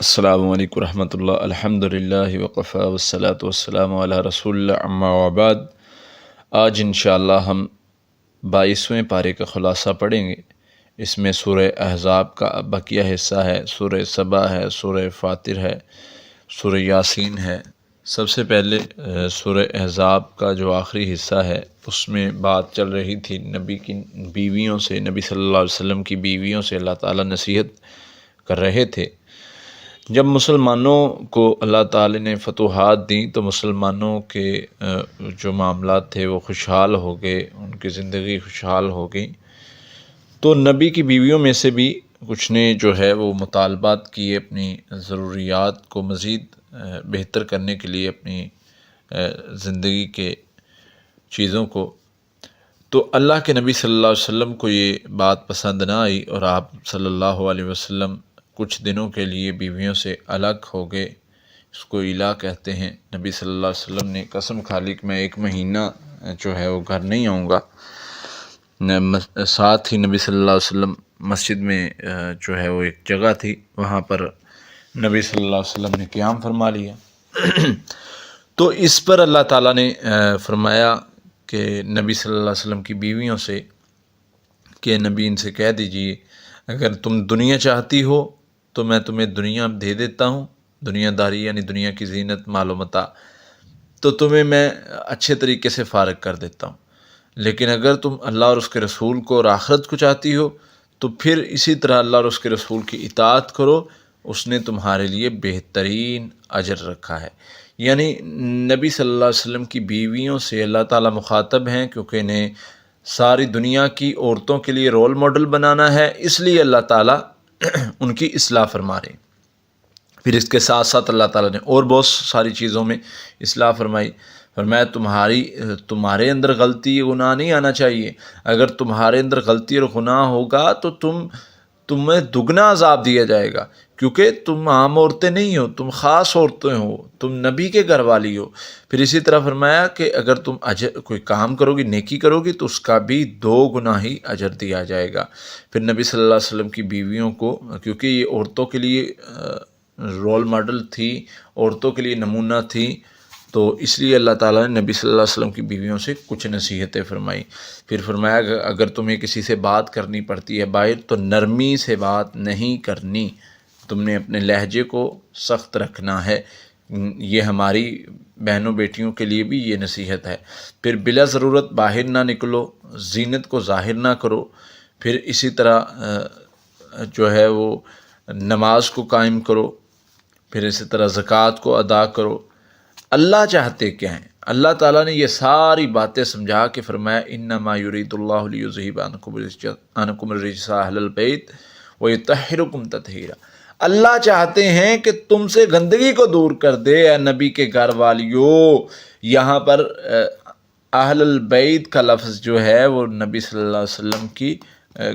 السلام علیکم ورحمۃ اللہ الحمدللہ وقفا والصلاة والسلام علی رسول اللہ اما وبعد۔ آج انشاءاللہ ہم 22ویں پارے کا خلاصہ پڑھیں گے۔ اس میں سورہ احزاب کا بقیہ حصہ ہے، سورہ سبا ہے، سورہ فاطر ہے، سورہ یاسین ہے۔ سب سے پہلے سورہ احزاب کا جو آخری حصہ ہے اس میں بات چل رہی تھی نبی کی بیویوں سے، نبی صلی اللہ علیہ وسلم کی بیویوں سے اللہ تعالیٰ نصیحت کر رہے تھے۔ جب مسلمانوں کو اللہ تعالی نے فتوحات دیں تو مسلمانوں کے جو معاملات تھے وہ خوشحال ہو گئے، ان کی زندگی خوشحال ہو گئی۔ تو نبی کی بیویوں میں سے بھی کچھ نے جو ہے وہ مطالبات کیے اپنی ضروریات کو مزید بہتر کرنے کے لیے، اپنی زندگی کے چیزوں کو۔ تو اللہ کے نبی صلی اللہ علیہ وسلم کو یہ بات پسند نہ آئی اور آپ صلی اللہ علیہ وسلم کچھ دنوں کے لیے بیویوں سے الگ ہو گئے۔ اس کو الا کہتے ہیں۔ نبی صلی اللہ علیہ وسلم نے قسم کھا لی کہ میں 1 مہینہ جو ہے وہ گھر نہیں آؤں گا۔ ساتھ ہی نبی صلی اللہ علیہ وسلم مسجد میں جو ہے وہ ایک جگہ تھی، وہاں پر نبی صلی اللہ علیہ وسلم نے قیام فرما لیا۔ تو اس پر اللہ تعالیٰ نے فرمایا کہ نبی صلی اللہ علیہ وسلم کی بیویوں سے کہ نبی ان سے کہہ دیجئے اگر تم دنیا چاہتی ہو تو میں تمہیں دنیا دے دیتا ہوں، دنیا داری یعنی دنیا کی زینت، مال و متاع، تو تمہیں میں اچھے طریقے سے فارغ کر دیتا ہوں۔ لیکن اگر تم اللہ اور اس کے رسول کو اور آخرت کو چاہتی ہو تو پھر اسی طرح اللہ اور اس کے رسول کی اطاعت کرو، اس نے تمہارے لیے بہترین اجر رکھا ہے۔ یعنی نبی صلی اللہ علیہ وسلم کی بیویوں سے اللہ تعالیٰ مخاطب ہیں کیونکہ انہیں ساری دنیا کی عورتوں کے لیے رول ماڈل بنانا ہے، اس لیے اللہ تعالیٰ ان کی اصلاح فرما رہے ہیں۔ پھر اس کے ساتھ ساتھ اللہ تعالیٰ نے اور بہت ساری چیزوں میں اصلاح فرمائی۔ فرمایا تمہارے اندر غلطی گناہ نہیں آنا چاہیے، اگر تمہارے اندر غلطی اور گناہ ہوگا تو تمہیں دگنا عذاب دیا جائے گا، کیونکہ تم عام عورتیں نہیں ہو، تم خاص عورتیں ہو، تم نبی کے گھر والی ہو۔ پھر اسی طرح فرمایا کہ اگر تم کوئی کام کرو گی، نیکی کرو گی تو اس کا بھی 2 گنا ہی اجر دیا جائے گا۔ پھر نبی صلی اللہ علیہ وسلم کی بیویوں کو، کیونکہ یہ عورتوں کے لیے رول ماڈل تھی، عورتوں کے لیے نمونہ تھی، تو اس لیے اللہ تعالیٰ نے نبی صلی اللہ علیہ وسلم کی بیویوں سے کچھ نصیحتیں فرمائی۔ پھر فرمایا اگر تمہیں کسی سے بات کرنی پڑتی ہے باہر تو نرمی سے بات نہیں کرنی، تم نے اپنے لہجے کو سخت رکھنا ہے۔ یہ ہماری بہنوں بیٹیوں کے لیے بھی یہ نصیحت ہے۔ پھر بلا ضرورت باہر نہ نکلو، زینت کو ظاہر نہ کرو۔ پھر اسی طرح جو ہے وہ نماز کو قائم کرو، پھر اسی طرح زکوٰۃ کو ادا کرو۔ اللہ چاہتے کیا ہیں؟ اللہ تعالیٰ نے یہ ساری باتیں سمجھا کے فرمایا انما یرید اللہ لیذھب عنکم الرجس اہل البیت ویطہرکم تطہیرا۔ اللہ چاہتے ہیں کہ تم سے گندگی کو دور کر دے۔ اے نبی کے گھر والیو، یہاں پر اہل البیت کا لفظ جو ہے وہ نبی صلی اللہ علیہ وسلم کی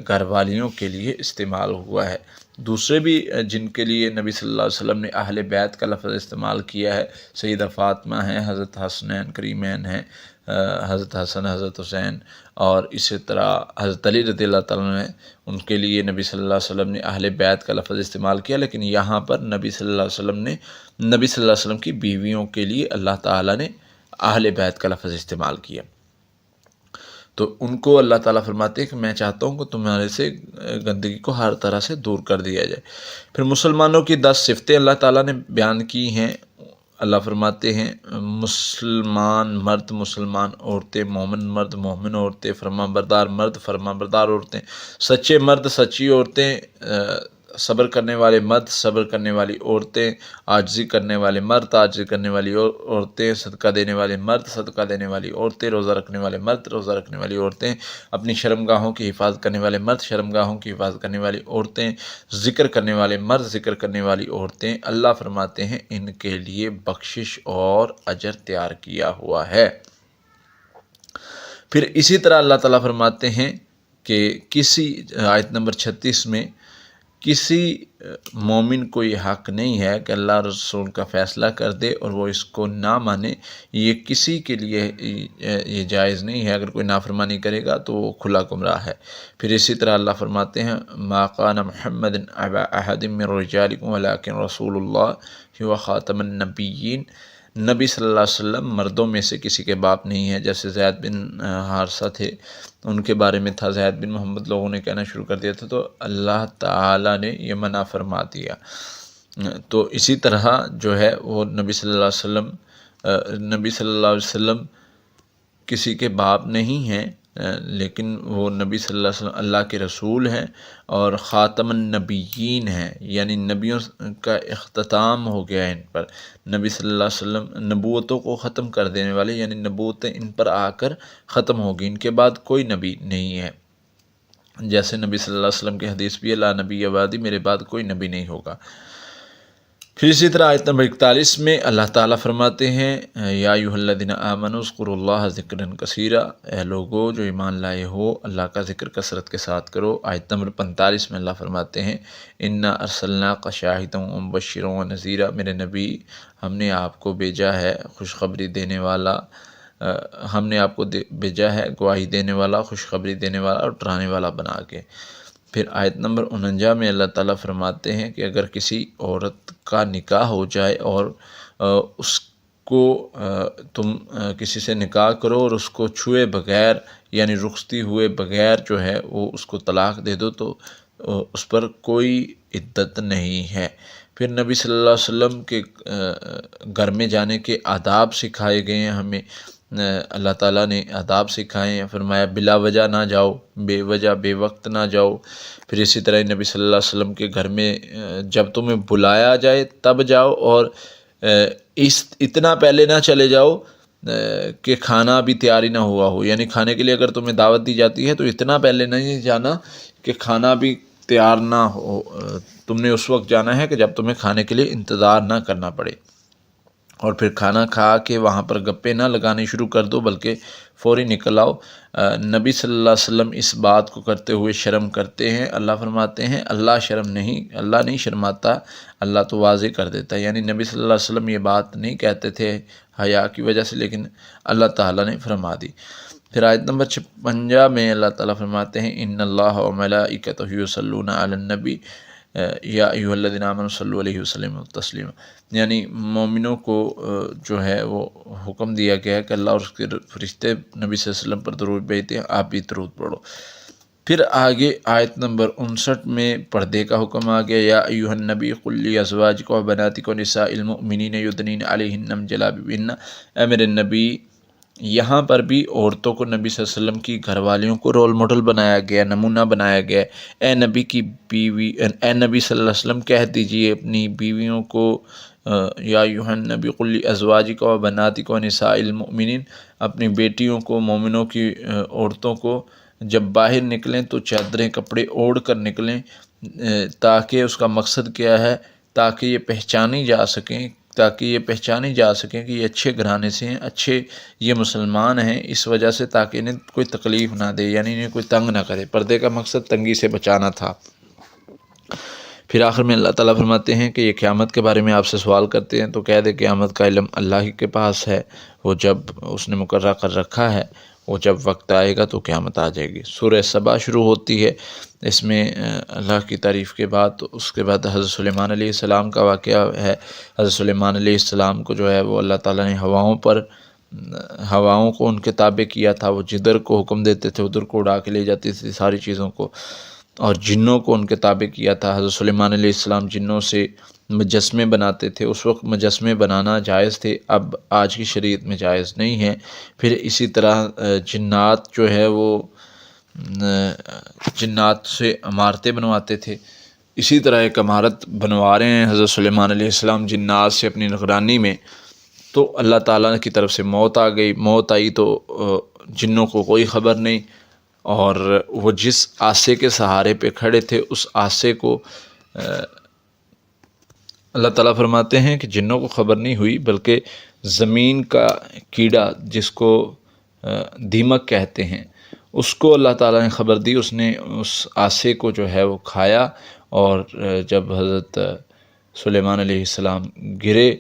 گھر والیوں کے لیے استعمال ہوا ہے۔ دوسرے بھی جن کے لیے نبی صلی اللہ علیہ وسلم نے اہل بیت کا لفظ استعمال کیا ہے، سیدہ فاطمہ ہیں، حضرت حسنین کریمین ہیں، حضرت حسن، حضرت حسین، اور اسی طرح حضرت علی رضی اللہ تعالیٰ نے، ان کے لیے نبی صلی اللہ علیہ وسلم نے اہل بیت کا لفظ استعمال کیا۔ لیکن یہاں پر نبی صلی اللہ علیہ وسلم نے نبی صلی اللہ علیہ وسلم کی بیویوں کے لیے اللہ تعالیٰ نے اہل بیت کا لفظ استعمال کیا۔ تو ان کو اللہ تعالیٰ فرماتے ہیں کہ میں چاہتا ہوں کہ تمہارے سے گندگی کو ہر طرح سے دور کر دیا جائے۔ پھر مسلمانوں کی 10 صفتیں اللہ تعالیٰ نے بیان کی ہیں۔ اللہ فرماتے ہیں مسلمان مرد، مسلمان عورتیں، مومن مرد، مومن عورتیں، فرمانبردار مرد، فرمانبردار عورتیں، سچے مرد، سچی عورتیں، صبر کرنے والے مرد، صبر کرنے والی عورتیں، عاجزی کرنے والے مرد، عاجزی کرنے والی عورتیں، صدقہ دینے والے مرد، صدقہ دینے والی عورتیں، روزہ رکھنے والے مرد، روزہ رکھنے والی عورتیں، اپنی شرمگاہوں کی حفاظت کرنے والے مرد، شرمگاہوں کی حفاظت کرنے والی عورتیں، ذکر کرنے والے مرد، ذکر کرنے والی عورتیں۔ اللہ فرماتے ہیں ان کے لیے بخشش اور اجر تیار کیا ہوا ہے۔ پھر اسی طرح اللہ تعالیٰ فرماتے ہیں کہ کسی آیت نمبر 36 میں کسی مومن کو یہ حق نہیں ہے کہ اللہ رسول کا فیصلہ کر دے اور وہ اس کو نہ مانے، یہ کسی کے لیے یہ جائز نہیں ہے۔ اگر کوئی نافرمانی کرے گا تو وہ کھلا گمراہ ہے۔ پھر اسی طرح اللہ فرماتے ہیں ما قان محمد ابا احد من رجالکم ولکن رسول اللہ و خاتم النبیین، نبی صلی اللہ علیہ وسلم مردوں میں سے کسی کے باپ نہیں ہے۔ جیسے زید بن حارثہ تھے، ان کے بارے میں تھا زید بن محمد، لوگوں نے کہنا شروع کر دیا تھا تو اللہ تعالیٰ نے یہ منع فرما دیا۔ تو اسی طرح جو ہے وہ نبی صلی اللہ علیہ وسلم کسی کے باپ نہیں ہیں، لیکن وہ نبی صلی اللہ علیہ وسلم اللہ کے رسول ہیں اور خاتم النبیین ہیں، یعنی نبیوں کا اختتام ہو گیا ہے ان پر۔ نبی صلی اللہ علیہ وسلم نبوتوں کو ختم کر دینے والے، یعنی نبوتیں ان پر آ کر ختم ہوگی، ان کے بعد کوئی نبی نہیں ہے۔ جیسے نبی صلی اللہ علیہ وسلم کی حدیث بھی ہے لا نبی بعدی، میرے بعد کوئی نبی نہیں ہوگا۔ پھر اسی طرح آیت نمبر 41 میں اللہ تعالیٰ فرماتے ہیں یا ایھا الذین آمنوا اذکروا اللہ ذکرا کثیرا، اے لوگو جو ایمان لائے ہو اللہ کا ذکر کثرت کے ساتھ کرو۔ آیت نمبر 45 میں اللہ فرماتے ہیں انا ارسلناک شاہدا ومبشرا ونذیرا، میرے نبی ہم نے آپ کو بھیجا ہے خوشخبری دینے والا، ہم نے آپ کو بھیجا ہے گواہی دینے والا، خوشخبری دینے والا اور ڈرانے والا بنا کے۔ پھر آیت نمبر 49 میں اللہ تعالیٰ فرماتے ہیں کہ اگر کسی عورت کا نکاح ہو جائے اور اس کو تم کسی سے نکاح کرو اور اس کو چھوئے بغیر یعنی رخصتی ہوئے بغیر جو ہے وہ اس کو طلاق دے دو تو اس پر کوئی عدت نہیں ہے۔ پھر نبی صلی اللہ علیہ وسلم کے گھر میں جانے کے آداب سکھائے گئے ہیں ہمیں، اللہ تعالیٰ نے آداب سکھائے ہیں، فرمایا بلا وجہ نہ جاؤ، بے وجہ بے وقت نہ جاؤ۔ پھر اسی طرح نبی صلی اللہ علیہ وسلم کے گھر میں جب تمہیں بلایا جائے تب جاؤ، اور اتنا پہلے نہ چلے جاؤ کہ کھانا ابھی تیاری نہ ہوا ہو، یعنی کھانے کے لیے اگر تمہیں دعوت دی جاتی ہے تو اتنا پہلے نہیں جانا کہ کھانا بھی تیار نہ ہو، تم نے اس وقت جانا ہے کہ جب تمہیں کھانے کے لیے انتظار نہ کرنا پڑے۔ اور پھر کھانا کھا کے وہاں پر گپے نہ لگانے شروع کر دو بلکہ فوری نکل آؤ۔ نبی صلی اللہ علیہ وسلم اس بات کو کرتے ہوئے شرم کرتے ہیں، اللہ فرماتے ہیں اللہ نہیں شرماتا، اللہ تو واضح کر دیتا ہے، یعنی نبی صلی اللہ علیہ وسلم یہ بات نہیں کہتے تھے حیا کی وجہ سے، لیکن اللہ تعالیٰ نے فرما دی۔ پھر آیت نمبر 56 میں اللہ تعالیٰ فرماتے ہیں ان اللہ وملائکتہ یصلون علی النبی یا ایھا الذین آمنوا صلوا علیہ وسلم تسلیما، یعنی مومنوں کو جو ہے وہ حکم دیا گیا ہے کہ اللہ اور اس کے فرشتے نبی صلی اللہ علیہ وسلم پر درود بھیجتے ہیں، آپ بھی درود پڑھو۔ پھر آگے آیت نمبر 59 میں پردے کا حکم آ گیا یا ایھا النبی قل لازواجک و بناتک و نساء المؤمنین یدنین علیہن من جلابیبہن، اے میرے نبی یہاں پر بھی عورتوں کو نبی صلی اللہ علیہ وسلم کی گھر والیوں کو رول ماڈل بنایا گیا، نمونہ بنایا گیا۔ اے نبی کی بیوی، اے نبی صلی اللہ علیہ وسلم کہہ دیجئے اپنی بیویوں کو یا ایھا النبی قل لازواجک و بناتک و نساء المؤمنین، اپنی بیٹیوں کو مومنوں کی عورتوں کو جب باہر نکلیں تو چادریں کپڑے اوڑھ کر نکلیں، تاکہ اس کا مقصد کیا ہے، تاکہ یہ پہچانی جا سکیں کہ یہ اچھے گھرانے سے ہیں، اچھے یہ مسلمان ہیں، اس وجہ سے تاکہ انہیں کوئی تکلیف نہ دے، یعنی انہیں کوئی تنگ نہ کرے۔ پردے کا مقصد تنگی سے بچانا تھا۔ پھر آخر میں اللہ تعالیٰ فرماتے ہیں کہ یہ قیامت کے بارے میں آپ سے سوال کرتے ہیں تو کہہ دے قیامت کا علم اللہ ہی کے پاس ہے، وہ جب اس نے مقررہ کر رکھا ہے، وہ جب وقت آئے گا تو قیامت آ جائے گی۔ سورہ سبا شروع ہوتی ہے، اس میں اللہ کی تعریف کے بعد اس کے بعد حضرت سلیمان علیہ السلام کا واقعہ ہے۔ حضرت سلیمان علیہ السلام کو جو ہے وہ اللہ تعالیٰ نے ہواؤں کو ان کے تابع کیا تھا، وہ جدھر کو حکم دیتے تھے ادھر کو اڑا کے لے جاتی تھی ساری چیزوں کو، اور جنوں کو ان کے تابع کیا تھا۔ حضرت سلیمان علیہ السلام جنوں سے مجسمے بناتے تھے، اس وقت مجسمے بنانا جائز تھے، اب آج کی شریعت میں جائز نہیں ہے۔ پھر اسی طرح جنات جو ہے وہ جنات سے عمارتیں بنواتے تھے، اسی طرح ایک عمارت بنوا رہے ہیں حضرت سلیمان علیہ السلام جنات سے اپنی نگرانی میں، تو اللہ تعالیٰ کی طرف سے موت آئی تو جنوں کو کوئی خبر نہیں، اور وہ جس آسے کے سہارے پہ کھڑے تھے اس آسے کو اللہ تعالیٰ فرماتے ہیں کہ جنوں کو خبر نہیں ہوئی، بلکہ زمین کا کیڑا جس کو دیمک کہتے ہیں، اس کو اللہ تعالیٰ نے خبر دی، اس نے اس عصا کو جو ہے وہ کھایا، اور جب حضرت سلیمان علیہ السلام گرے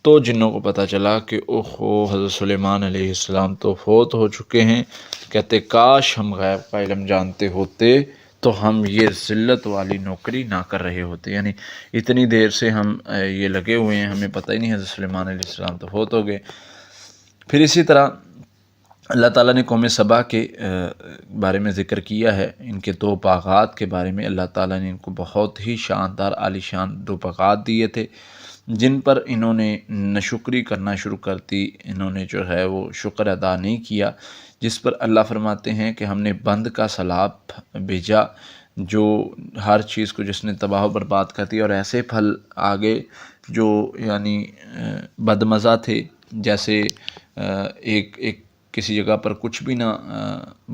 تو جنوں کو پتہ چلا کہ اوہو حضرت سلیمان علیہ السلام تو فوت ہو چکے ہیں۔ کہتے کاش ہم غیب کا علم جانتے ہوتے تو ہم یہ ذلت والی نوکری نہ کر رہے ہوتے، یعنی اتنی دیر سے ہم یہ لگے ہوئے ہیں، ہمیں پتہ ہی نہیں حضرت سلیمان علیہ السلام تو فوت ہو گئے۔ پھر اسی طرح اللہ تعالیٰ نے قوم سبا کے بارے میں ذکر کیا ہے، ان کے 2 باغات کے بارے میں اللہ تعالیٰ نے ان کو بہت ہی شاندار عالی شان 2 باغات دیے تھے، جن پر انہوں نے ناشکری کرنا شروع کر دی، انہوں نے جو ہے وہ شکر ادا نہیں کیا، جس پر اللہ فرماتے ہیں کہ ہم نے بند کا سیلاب بھیجا جو ہر چیز کو جس نے تباہ و برباد کر دیا، اور ایسے پھل آگے جو یعنی بدمزہ تھے، جیسے ایک کسی جگہ پر کچھ بھی نہ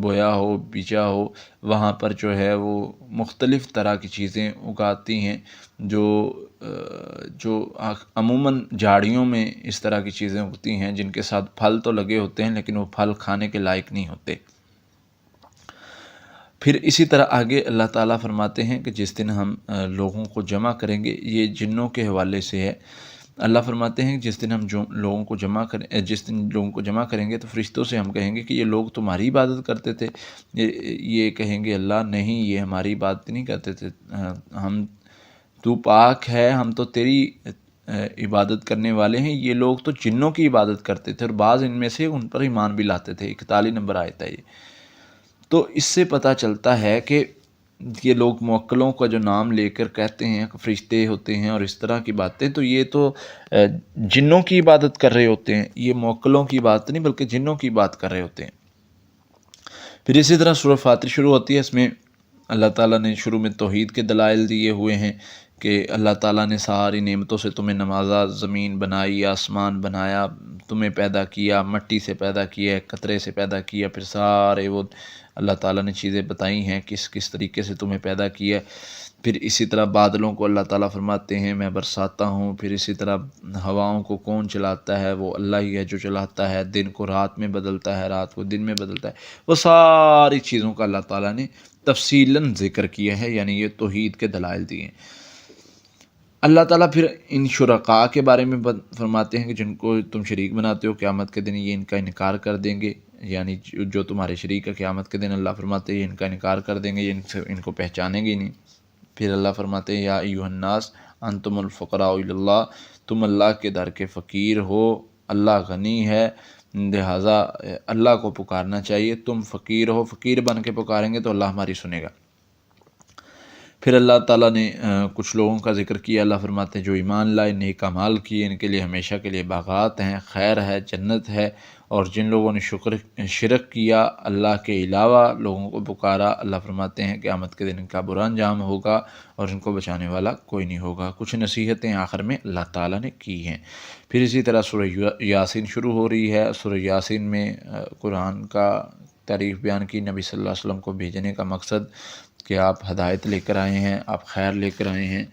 بویا ہو بیجا ہو، وہاں پر جو ہے وہ مختلف طرح کی چیزیں اگاتی ہیں جو عموماً جھاڑیوں میں اس طرح کی چیزیں اگتی ہیں جن کے ساتھ پھل تو لگے ہوتے ہیں لیکن وہ پھل کھانے کے لائق نہیں ہوتے۔ پھر اسی طرح آگے اللہ تعالیٰ فرماتے ہیں کہ جس دن ہم لوگوں کو جمع کریں گے، یہ جنوں کے حوالے سے ہے۔ اللہ فرماتے ہیں کہ جس دن ہم لوگوں کو جمع کریں گے تو فرشتوں سے ہم کہیں گے کہ یہ لوگ تمہاری عبادت کرتے تھے؟ یہ کہیں گے اللہ نہیں، یہ ہماری عبادت نہیں کرتے تھے، تو پاک ہے، ہم تو تیری عبادت کرنے والے ہیں، یہ لوگ تو جنوں کی عبادت کرتے تھے، اور بعض ان میں سے ان پر ایمان بھی لاتے تھے۔ 41 نمبر آیت ہے یہ۔ تو اس سے پتہ چلتا ہے کہ یہ لوگ موکلوں کا جو نام لے کر کہتے ہیں کہ فرشتے ہوتے ہیں اور اس طرح کی باتیں، تو یہ تو جنوں کی عبادت کر رہے ہوتے ہیں، یہ موکلوں کی بات نہیں بلکہ جنوں کی بات کر رہے ہوتے ہیں۔ پھر اسی طرح سورہ فاطر شروع ہوتی ہے، اس میں اللہ تعالیٰ نے شروع میں توحید کے دلائل دیے ہوئے ہیں کہ اللہ تعالیٰ نے ساری نعمتوں سے تمہیں نوازا، زمین بنائی، آسمان بنایا، تمہیں پیدا کیا، مٹی سے پیدا کیا، قطرے سے پیدا کیا، پھر سارے وہ اللہ تعالیٰ نے چیزیں بتائی ہیں کس طریقے سے تمہیں پیدا کیا۔ پھر اسی طرح بادلوں کو اللہ تعالیٰ فرماتے ہیں میں برساتا ہوں، پھر اسی طرح ہواؤں کو کون چلاتا ہے؟ وہ اللہ ہی ہے جو چلاتا ہے، دن کو رات میں بدلتا ہے، رات کو دن میں بدلتا ہے۔ وہ ساری چیزوں کا اللہ تعالیٰ نے تفصیلاً ذکر کیا ہے، یعنی یہ توحید کے دلائل دیے ہیں۔ اللہ تعالیٰ پھر ان شرکاء کے بارے میں فرماتے ہیں کہ جن کو تم شریک بناتے ہو، قیامت کے دن یہ ان کا انکار کر دیں گے، یعنی جو تمہارے شریک ہے قیامت کے دن اللہ فرماتے ہیں یہ ان کا انکار کر دیں گے، یہ ان کو پہچانیں گے نہیں۔ پھر اللہ فرماتے ہیں یا ایھا الناس انتم الفقراء الی اللہ، تم اللہ کے در کے فقیر ہو، اللہ غنی ہے، لہٰذا اللہ کو پکارنا چاہیے، تم فقیر ہو، فقیر بن کے پکاریں گے تو اللہ ہماری سنے گا۔ پھر اللہ تعالیٰ نے کچھ لوگوں کا ذکر کیا، اللہ فرماتے ہیں جو ایمان لائے، نیک اعمال کیے، ان کے لیے ہمیشہ کے لیے باغات ہیں، خیر ہے، جنت ہے، اور جن لوگوں نے شرک کیا، اللہ کے علاوہ لوگوں کو پکارا، اللہ فرماتے ہیں قیامت کے دن ان کا برا انجام ہوگا اور ان کو بچانے والا کوئی نہیں ہوگا۔ کچھ نصیحتیں آخر میں اللہ تعالیٰ نے کی ہیں۔ پھر اسی طرح سورہ یاسین شروع ہو رہی ہے۔ سورہ یاسین میں قرآن کا تعریف بیان کی، نبی صلی اللہ علیہ وسلم کو بھیجنے کا مقصد کہ آپ ہدایت لے کر آئے ہیں، آپ خیر لے کر آئے ہیں،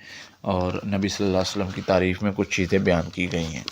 اور نبی صلی اللہ علیہ وسلم کی تعریف میں کچھ چیزیں بیان کی گئی ہیں۔